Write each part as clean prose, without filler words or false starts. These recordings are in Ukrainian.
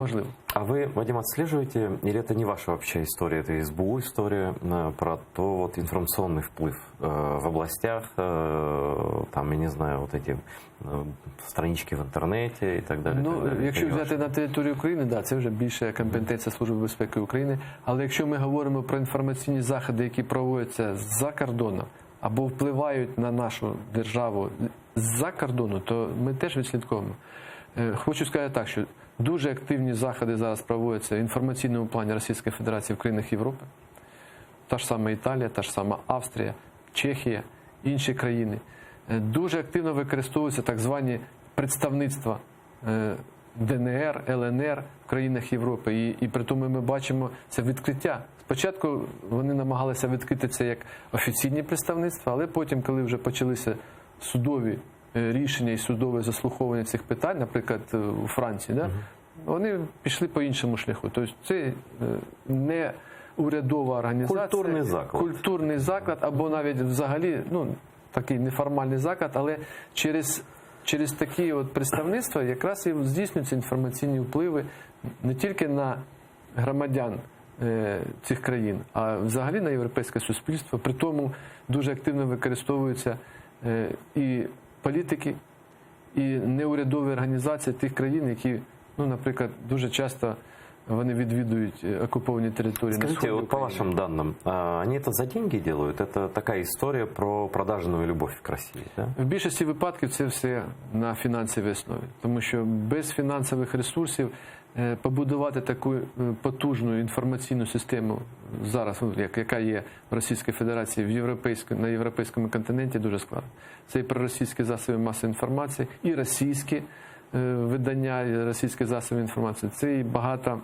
Можливо. А вы, Вадим, отслеживаете, или это не ваша вообще история, это СБУ история про то вот информационный вплыв в областях, там, я не знаю, вот эти странички в інтернеті і так далі? Ну, якщо взяти на територію України, да, це вже більше компетенція Служби безпеки України. Але якщо ми говоримо про інформаційні заходи, які проводяться за кордоном або впливають на нашу державу з-за кордону, то ми теж відслідковуємо. Хочу сказати так, що дуже активні заходи зараз проводяться в інформаційному плані Російської Федерації в країнах Європи. Та ж сама Італія, та ж сама Австрія, Чехія, інші країни. Дуже активно використовуються так звані представництва ДНР, ЛНР в країнах Європи. І при тому ми бачимо це відкриття. Спочатку вони намагалися відкрити це як офіційні представництва, але потім, коли вже почалися судові рішення і судове заслуховування цих питань, наприклад, у Франції, да, вони пішли по іншому шляху. Тобто це не урядова організація, культурний заклад або навіть взагалі, ну, такий неформальний заклад, але через такі от представництва якраз і здійснюються інформаційні впливи не тільки на громадян цих країн, а взагалі на європейське суспільство. При тому дуже активно використовуються і політики, і неурядові організації тих країн, які, ну, наприклад, дуже часто вони відвідують окуповані території. Скажите, вот по вашим данным, они это за деньги делают? Это такая история про продажную любовь к России, да? В більшості випадків це все на фінансовій основі. Тому що без фінансових ресурсів побудувати таку потужну інформаційну систему зараз, яка є в Російській Федерації на європейському континенті, дуже складно. Це і проросійські засоби масової інформації, і російські видання, і російські засоби інформації. Це і багато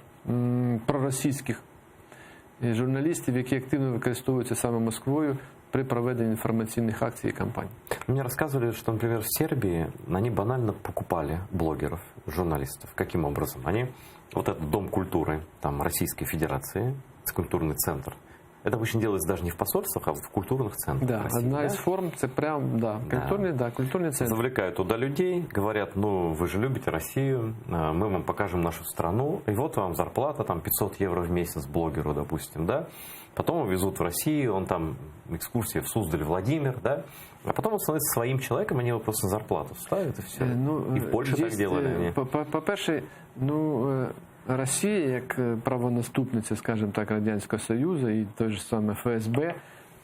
проросійських журналістів, які активно використовуються саме Москвою при проведении информационных акций и кампаний. Мне рассказывали, что, например, в Сербии они банально покупали блогеров, журналистов. Каким образом? Они, вот этот Дом культуры там, Российской Федерации, культурный центр, это обычно делается даже не в посольствах, а в культурных центрах. Да, России, одна из форм, это прям, да, культурный центр. Завлекают туда людей, говорят, ну, вы же любите Россию, мы вам покажем нашу страну, и вот вам зарплата, там, 500 евро в месяц блогеру, допустим, да. Потом его везут в Россию, он там экскурсия в Суздаль, Владимир, да, а потом он становится своим человеком, они его просто зарплату ставят, и все. Ну, и в Польше так делали они. По-перше, ну, Росія, як правонаступниця, скажімо так, Радянського Союзу і той же саме ФСБ,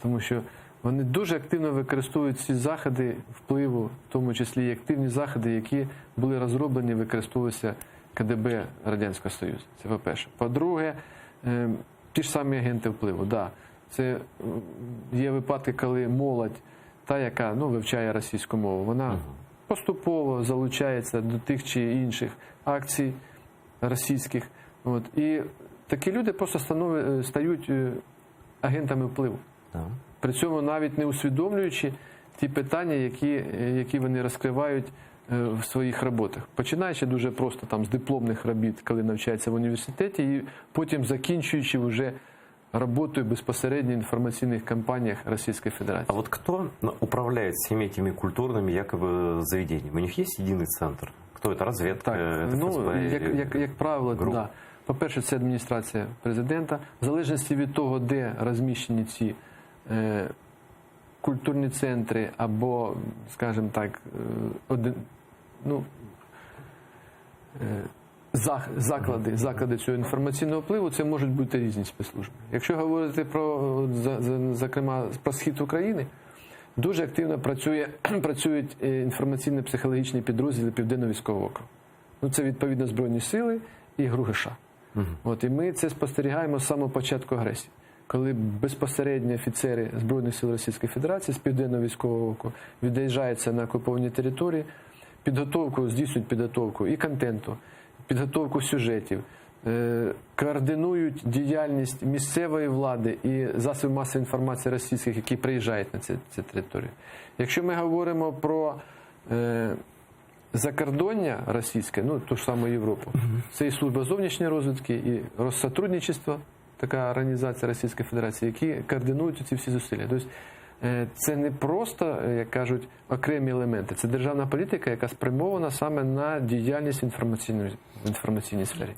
тому що вони дуже активно використовують ці заходи впливу, в тому числі і активні заходи, які були розроблені і використовуються КДБ Радянського Союзу. Це по-перше. По-друге, ті ж самі агенти впливу. Да, це є випадки, коли молодь, та, яка, ну, вивчає російську мову, вона поступово залучається до тих чи інших акцій російських. От. І такі люди просто стають агентами впливу. При цьому навіть не усвідомлюючи ті питання, які вони розкривають в своїх роботах. Починаючи дуже просто там, з дипломних робіт, коли навчаються в університеті, і потім закінчуючи вже роботою безпосередньо в інформаційних кампаніях Російської Федерації. А вот кто управляет всеми этими культурными якобы заведениями? У них есть единый центр? Кто это? Разведка? Так, это ну, ФСБ? як правило, да. По-перше, це адміністрація президента. В залежності від того, де розміщені ці культурні центри або, скажімо так, заклади цього інформаційного впливу, це можуть бути різні спецслужби. Якщо говорити про, зокрема, про схід України, дуже активно працюють інформаційно-психологічні підрозділи Південного військового округу. Ну, це, відповідно, Збройні сили і ГРУ США. От, і ми це спостерігаємо з самого початку агресії, коли безпосередньо офіцери Збройних сил Російської Федерації з Південного військового округу від'їжджаються на окуповані території, здійснюють підготовку і контенту, підготовку сюжетів, координують діяльність місцевої влади і засобів масової інформації російських, які приїжджають на цю територію. Якщо ми говоримо про закордоння російське, ну, ту ж саму Європу, це і служба зовнішньої розвідки, і Россотрудничество, така організація Російської Федерації, які координують ці всі зусилля. Тобто це не просто, як кажуть, окремі елементи, це державна політика, яка спрямована саме на діяльність в інформаційній сфері.